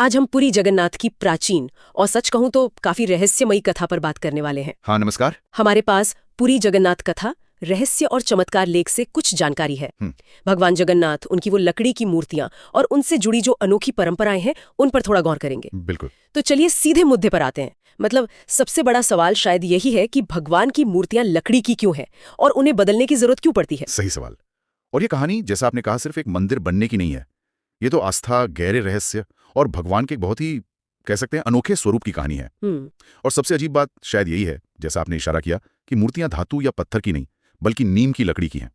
आज हम पुरी जगन्नाथ की प्राचीन और सच कहूं तो काफी रहस्यमयी कथा पर बात करने वाले हैं। हाँ, नमस्कार। हमारे पास पुरी जगन्नाथ कथा रहस्य और चमत्कार लेख से कुछ जानकारी है। भगवान जगन्नाथ, उनकी वो लकड़ी की मूर्तियां और उनसे जुड़ी जो अनोखी परंपराएं हैं, उन पर थोड़ा गौर करेंगे। बिल्कुल। तो चलिए सीधे मुद्दे पर आते हैं। मतलब सबसे बड़ा सवाल शायद यही है कि भगवान की मूर्तियां लकड़ी की क्यों हैं और उन्हें बदलने की जरूरत क्यों पड़ती है। सही सवाल। और ये कहानी, जैसा आपने कहा, सिर्फ एक मंदिर बनने की नहीं है। ये तो आस्था, गहरे रहस्य और भगवान के एक बहुत ही, कह सकते हैं, अनोखे स्वरूप की कहानी है। और सबसे अजीब बात शायद यही है, जैसा आपने इशारा किया, कि मूर्तियां धातु या पत्थर की नहीं बल्कि नीम की लकड़ी की हैं।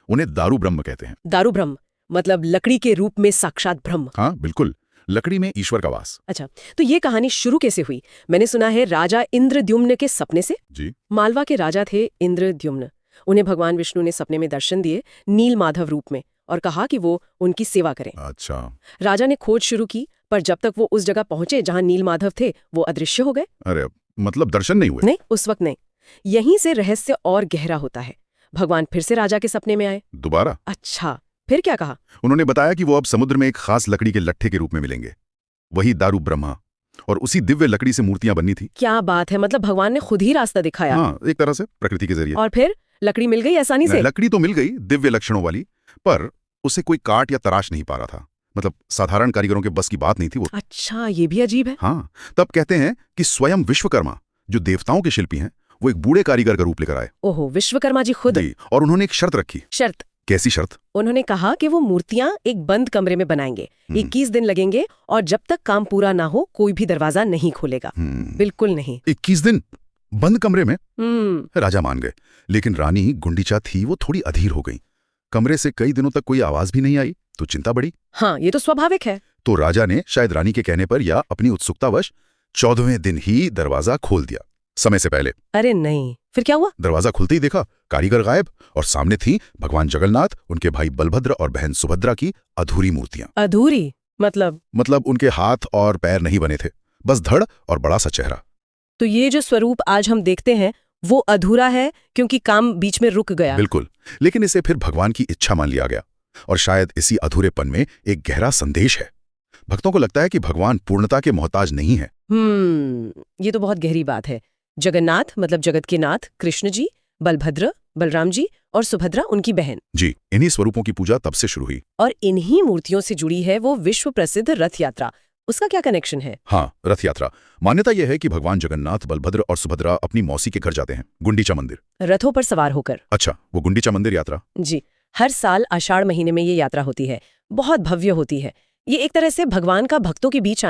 उन्हें दारू ब्रह्म कहते हैं। दारू ब्रह्म मतलब लकड़ी के रूप में साक्षात ब्रह्म। हाँ बिल्कुल, लकड़ी में ईश्वर का वास। अच्छा, तो ये कहानी शुरू कैसे हुई? मैंने सुना है राजा इंद्रद्युम्न के सपने से। जी। मालवा के राजा थे इंद्रद्युम्न। उन्हें भगवान विष्णु ने सपने में दर्शन दिए नील माधव रूप में और कहा कि वो उनकी सेवा करें। अच्छा। राजा ने खोज शुरू की, पर जब तक वो उस जगह पहुंचे जहां नील माधव थे, वो अदृश्य हो गए। अरे, मतलब दर्शन नहीं हुए? नहीं, उस वक्त नहीं। यहीं से रहस्य और गहरा होता है। भगवान फिर से राजा के सपने में आए। दोबारा? अच्छा, फिर क्या कहा? उन्होंने बताया कि वो अब समुद्र में एक खास लकड़ी के लट्ठे के रूप में मिलेंगे, वही दारू ब्रह्मा, और उसी दिव्य लकड़ी से मूर्तियां बननी थी। क्या बात है, मतलब भगवान ने खुद ही रास्ता दिखाया। हाँ, एक तरह से प्रकृति के जरिए। और फिर लकड़ी मिल गई आसानी से? लकड़ी तो मिल गई, दिव्य लक्षणों वाली, पर उसे कोई काट या तराश नहीं पा रहा था। मतलब साधारण कारीगरों के बस की बात नहीं थी वो। अच्छा, ये भी अजीब है। हाँ, तब कहते हैं कि स्वयं विश्वकर्मा, जो देवताओं के शिल्पी हैं, वो एक बूढ़े कारीगर का रूप लेकर आए। ओहो, विश्वकर्मा जी खुद? जी, और उन्होंने एक शर्त रखी। शर्त? कैसी शर्त? उन्होंने कहा कि वो मूर्तियां एक बंद कमरे में बनाएंगे, 21 दिन लगेंगे, और जब तक काम पूरा ना हो कोई भी दरवाजा नहीं खोलेगा। बिल्कुल नहीं। 21 दिन बंद कमरे में? राजा मान गए, लेकिन रानी गुंडीचा थी, वो थोड़ी अधीर हो गई। कमरे से कई दिनों तक कोई आवाज भी नहीं आई, तो चिंता बढ़ी। हाँ, ये तो स्वाभाविक है। तो राजा ने शायद रानी के कहने पर या अपनी उत्सुकतावश 14वें दिन ही दरवाजा खोल दिया, समय से पहले। अरे नहीं, फिर क्या हुआ? दरवाजा खुलते ही देखा कारीगर गायब, और सामने थी भगवान जगन्नाथ, उनके भाई बलभद्र और बहन सुभद्रा की अधूरी मूर्तियां। अधूरी मतलब उनके हाथ और पैर नहीं बने थे, बस धड़ और बड़ा सा चेहरा। तो ये जो स्वरूप आज हम देखते हैं वो अधूरा है क्योंकि काम बीच में रुक गया। बिल्कुल, लेकिन इसे फिर भगवान की इच्छा मान लिया गया, और शायद इसी अधूरेपन में एक गहरा संदेश है। भक्तों को लगता है कि भगवान पूर्णता के मोहताज नहीं है। ये तो बहुत गहरी बात है। जगन्नाथ मतलब जगत के नाथ कृष्ण जी, बलभद्र, बलराम जी और सुभद्रा उनकी बहन। जी, इन्हीं स्वरूपों की पूजा तब से शुरू हुई। और इन्हीं मूर्तियों से जुड़ी है वो विश्व प्रसिद्ध रथ यात्रा। उसका क्या कनेक्शन है? हाँ, रथ यात्रा। मान्यता यह है कि भगवान जगन्नाथ, बलभद्र और सुभद्रा अपनी मौसी के घर जाते हैं, गुंडीचा मंदिर, रथों पर सवार होकर। अच्छा, वो गुंडीचा मंदिर यात्रा। जी, हर साल आषाढ़ महीने में ये यात्रा होती है। बहुत भव्य होती है। ये एक तरह से भगवान का भक्तों के बीच